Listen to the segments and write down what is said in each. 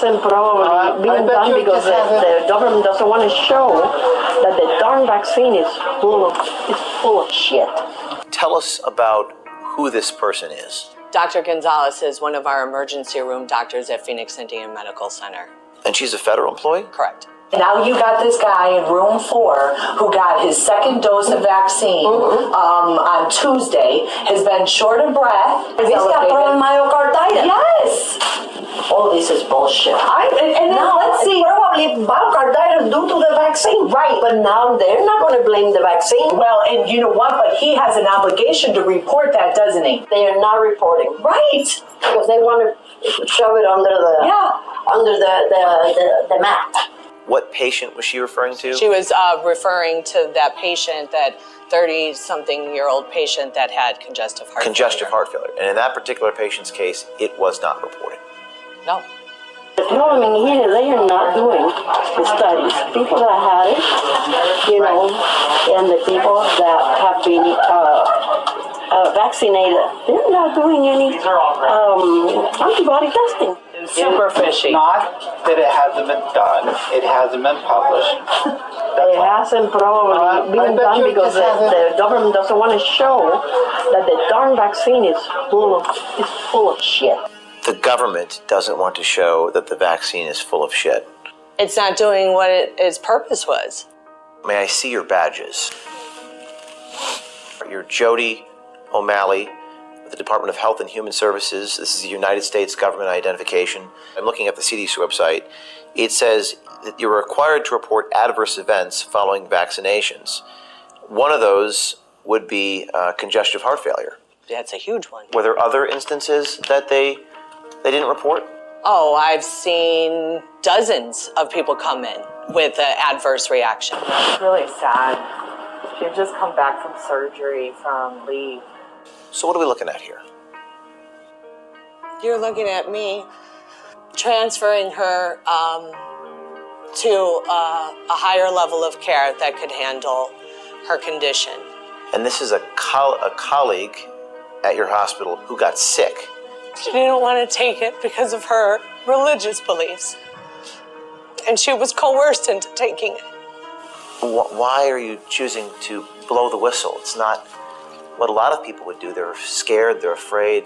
And probably being done because the government doesn't want to show that the darn vaccine is full of shit. Tell us about who this person is. Dr. Gonzalez is one of our emergency room doctors at Phoenix Indian Medical Center. And she's a federal employee? Correct. Now you got this guy in room 4 who got his second dose of vaccine on Tuesday, has been short of breath. He's got myocarditis. Yes! All this is bullshit. And now let's see. Probably myocarditis due to the vaccine. Right. But now they're not going to blame the vaccine. Well, and you know what? But he has an obligation to report that, doesn't he? They are not reporting. Right. Because they want to shove it under the mat. What patient was she referring to? She was referring to that patient, that 30-something-year-old patient that had congestive heart failure. And in that particular patient's case, it was not reported. No. No, I mean, here they are not doing the studies. People that had it, you know, and the people that have been vaccinated, they're not doing any antibody testing. Super fishy. Not that it hasn't been done, it hasn't been published. It hasn't probably been done because the government doesn't want to show that the darn vaccine is full of shit. The government doesn't want to show that the vaccine is full of shit. It's not doing what its purpose was. May I see your badges? You're Jody O'Malley, the Department of Health and Human Services. This is the United States government identification. I'm looking at the CDC website. It says that you're required to report adverse events following vaccinations. One of those would be congestive heart failure. That's a huge one. Were there other instances that they didn't report? Oh, I've seen dozens of people come in with an adverse reaction. It's really sad. She had just come back from surgery, from leave. So what are we looking at here? You're looking at me transferring her to a higher level of care that could handle her condition. And this is a colleague at your hospital who got sick. She didn't want to take it because of her religious beliefs. And she was coerced into taking it. Why are you choosing to blow the whistle? It's not what a lot of people would do. They're scared, they're afraid.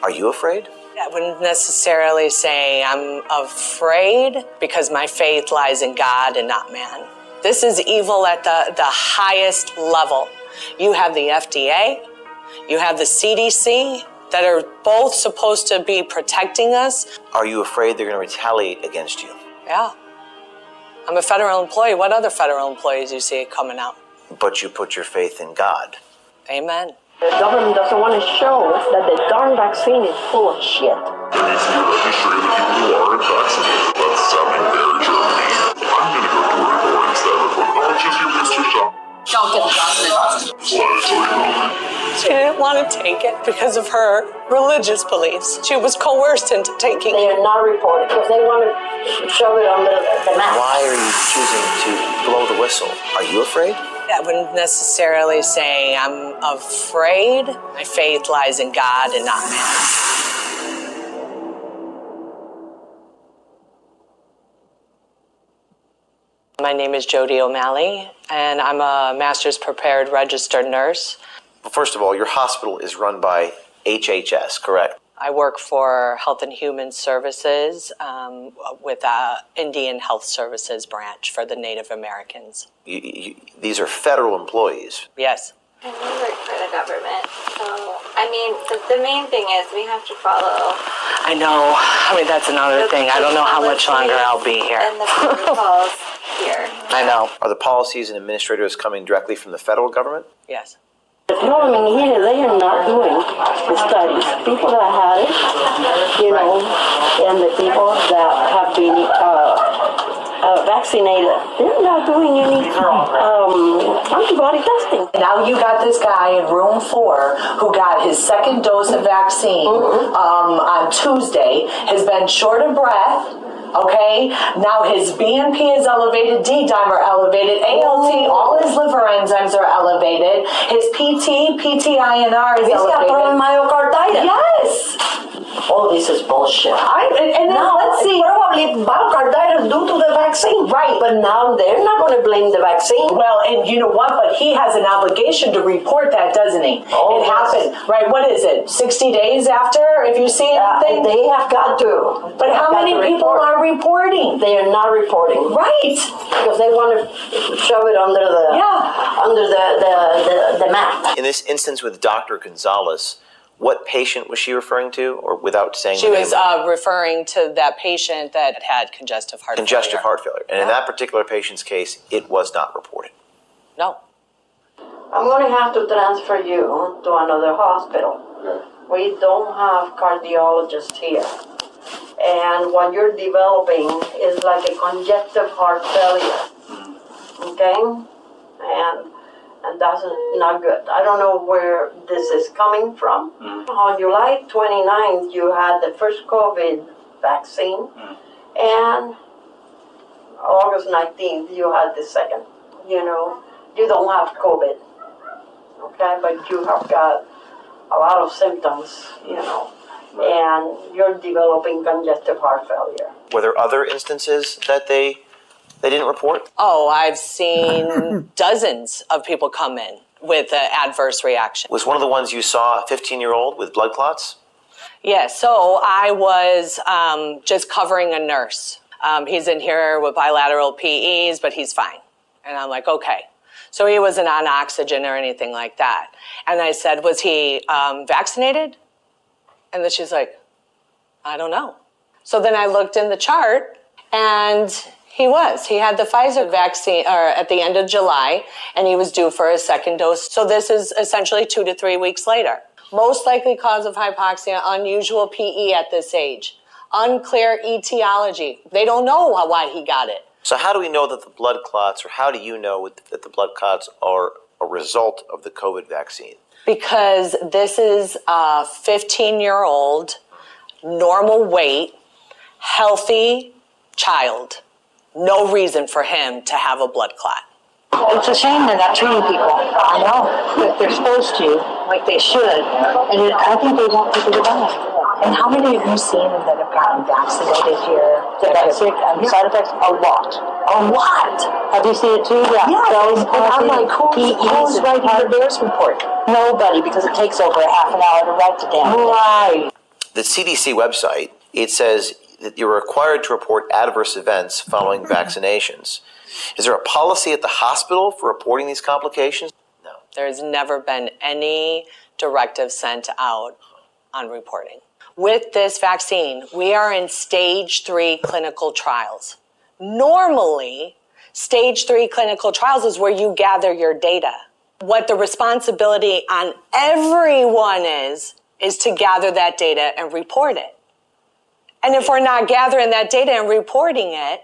Are you afraid? I wouldn't necessarily say I'm afraid because my faith lies in God and not man. This is evil at the highest level. You have the FDA, you have the CDC that are both supposed to be protecting us. Are you afraid they're going to retaliate against you? Yeah. I'm a federal employee. What other federal employees you see coming out? But you put your faith in God. Amen. The government doesn't want to show that the darn vaccine is full of shit. There needs to be a registry of people who aren't vaccinated. That's sounding very Germany. I'm going to go to a report instead of report. Just your Mr. Shop. Don't get the vaccine. She didn't want to take it because of her religious beliefs. She was coerced into taking They it. are not reporting because they want to shove it under the mat. Why are you choosing to blow the whistle? Are you afraid? I wouldn't necessarily say I'm afraid. My faith lies in God and not man. My name is Jody O'Malley, and I'm a master's prepared registered nurse. Well, first of all, your hospital is run by HHS, correct? I work for Health and Human Services with Indian Health Services branch for the Native Americans. These are federal employees. Yes. And we work for the government, so, I mean, the main thing is we have to follow. I know. I mean, that's another thing. I don't know how much longer I'll be here. And the protocols here. I know. Are the policies and administrators coming directly from the federal government? Yes. No, I mean, here they are not doing the studies. People that had it, you know, and the people that have been vaccinated, they're not doing any antibody testing. Now you got this guy in room 4 who got his second dose of vaccine on Tuesday, has been short of breath. Okay, now his BNP is elevated, D-dimer elevated, ALT, all his liver enzymes are elevated, his PTINR is elevated. He's got myocarditis. Yes! All this is bullshit. And now let's see. vaccine. Right. But now they're not going to blame the vaccine. Well, and you know what? But he has an obligation to report that, doesn't he? Oh, it yes. happened, right? What is it? 60 days after, if you see anything? They have got to. But how many people are reporting? They are not reporting. Right. Because they want to shove it under the map. In this instance with Dr. Gonzalez, what patient was she referring to, or without saying She the was name? referring to that patient that had congestive heart Congestive failure. heart failure. And in that particular patient's case, it was not reported. No. I'm going to have to transfer you to another hospital. We don't have cardiologists here. And what you're developing is like a congestive heart failure. Okay? And that's not good. I don't know where this is coming from. On July 29th, you had the first COVID vaccine, and August 19th, you had the second. You know, you don't have COVID, okay, but you have got a lot of symptoms, you know, and you're developing congestive heart failure. Were there other instances that they didn't report? Oh, I've seen dozens of people come in with an adverse reaction. Was one of the ones you saw a 15-year-old with blood clots? Yeah, so I was just covering a nurse. He's in here with bilateral PEs, but he's fine. And I'm like, okay. So he wasn't on oxygen or anything like that. And I said, was he vaccinated? And then she's like, I don't know. So then I looked in the chart, and he was. He had the Pfizer vaccine at the end of July, and he was due for a second dose. So this is essentially 2 to 3 weeks later. Most likely cause of hypoxia, unusual PE at this age. Unclear etiology. They don't know why he got it. So how do we know that the blood clots, or how do you know that the blood clots are a result of the COVID vaccine? Because this is a 15-year-old, normal weight, healthy child. No reason for him to have a blood clot. It's a shame they're not treating people. I know, but they're supposed to, like they should. And I think they want people to die. And how many have you seen that have gotten vaccinated here? That got sick and side effects, a lot. A lot. Have you seen it too? Yeah. Yes, and I'm like, who's writing the VAERS report? Nobody, because it takes over a half an hour to write the damn thing. Right. The CDC website, it says that you're required to report adverse events following vaccinations. Is there a policy at the hospital for reporting these complications? No. There's never been any directive sent out on reporting. With this vaccine, we are in stage 3 clinical trials. Normally, stage 3 clinical trials is where you gather your data. What the responsibility on everyone is to gather that data and report it. And if we're not gathering that data and reporting it,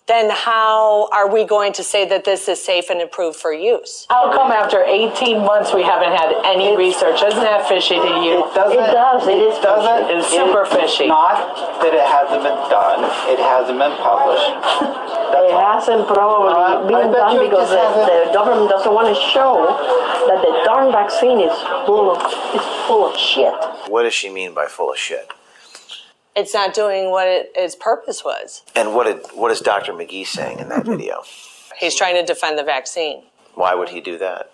then how are we going to say that this is safe and approved for use? How come after 18 months we haven't had any research? Isn't that fishy to you? It does. It is doesn't. It's super fishy. Not that it hasn't been done. It hasn't been published. It hasn't probably been done because the government doesn't want to show that the darn vaccine is full of shit. What does she mean by full of shit? It's not doing what its purpose was. And what is Dr. McGee saying in that video? He's trying to defend the vaccine Why would he do that?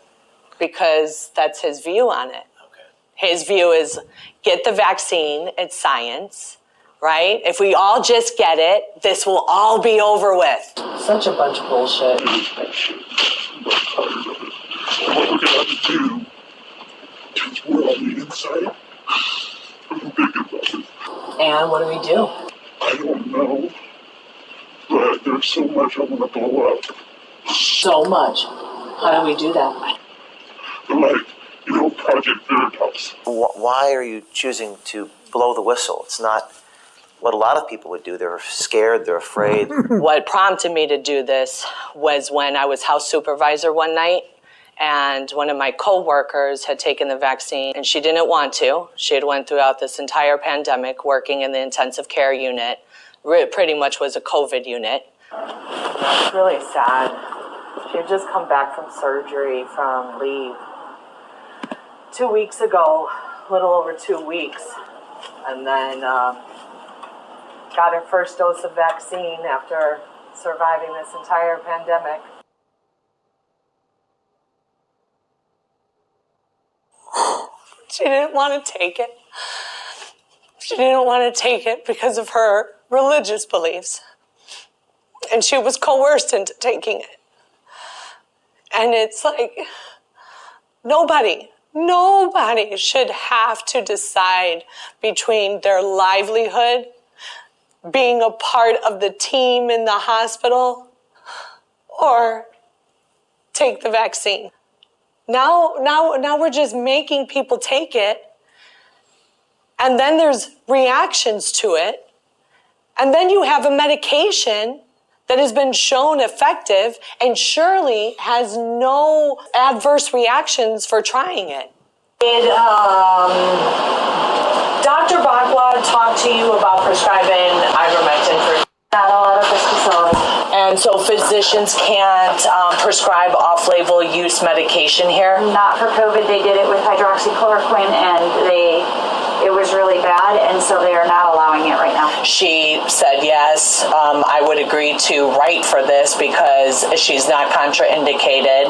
because that's his view on it. Okay. His view is get the vaccine, it's science, right? If we all just get it, this will all be over with. Such a bunch of bullshit. What we're gonna have to do, since we're on the inside, I'm thinking about it. And what do we do? I don't know, but there's so much I want to blow up. So much. How do we do that? Like, Project Veritas. Why are you choosing to blow the whistle? It's not what a lot of people would do. They're scared, they're afraid. What prompted me to do this was when I was house supervisor one night, and one of my coworkers had taken the vaccine, and she didn't want to. She had went throughout this entire pandemic working in the intensive care unit. It pretty much was a COVID unit. It's really sad. She had just come back from surgery, from leave. 2 weeks ago, a little over 2 weeks. And then got her first dose of vaccine after surviving this entire pandemic. She didn't want to take it. She didn't want to take it because of her religious beliefs. And she was coerced into taking it. And it's like, nobody should have to decide between their livelihood, being a part of the team in the hospital, or take the vaccine. Now we're just making people take it, and then there's reactions to it, and then you have a medication that has been shown effective and surely has no adverse reactions for trying it. Did Dr. Bakwa talk to you about prescribing ivermectin for? Not a lot of this facility. And so physicians can't prescribe off-label use medication here? Not for COVID. They did it with hydroxychloroquine, and it was really bad, and so they are not allowing it right now. She said yes. I would agree to write for this because she's not contraindicated.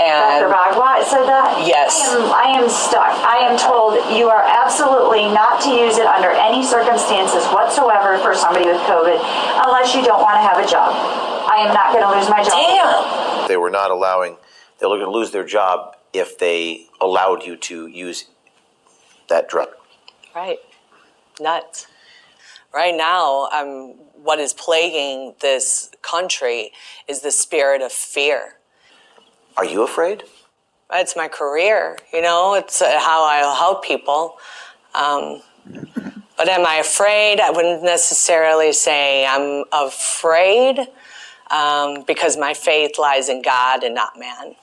And Dr. Bagwa said that? Yes. I am stuck. I am told you are absolutely not to use it under any circumstances whatsoever for somebody with COVID unless you don't want to have a job. I am not going to lose my job. Damn. They were not allowing, they were going to lose their job if they allowed you to use that drug. Right. Nuts. Right now, what is plaguing this country is the spirit of fear. Are you afraid? It's my career, it's how I'll help people. But am I afraid? I wouldn't necessarily say I'm afraid because my faith lies in God and not man.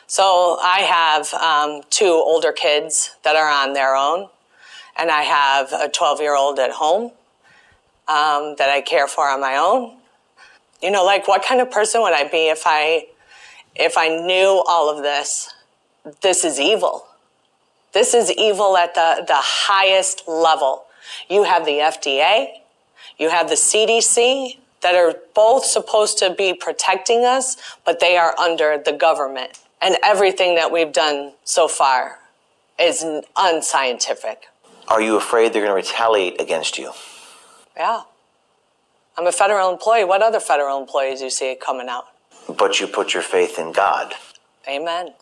So I have 2 older kids that are on their own. And I have a 12-year-old at home that I care for on my own. What kind of person would I be if I knew all of this? This is evil. This is evil at the highest level. You have the FDA, you have the CDC that are both supposed to be protecting us, but they are under the government. And everything that we've done so far is unscientific. Are you afraid they're going to retaliate against you? Yeah. I'm a federal employee. What other federal employees you see coming out? But you put your faith in God. Amen.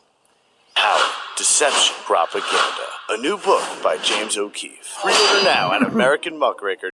Power, Deception, Propaganda. A new book by James O'Keefe. Pre-order now at American Muckraker.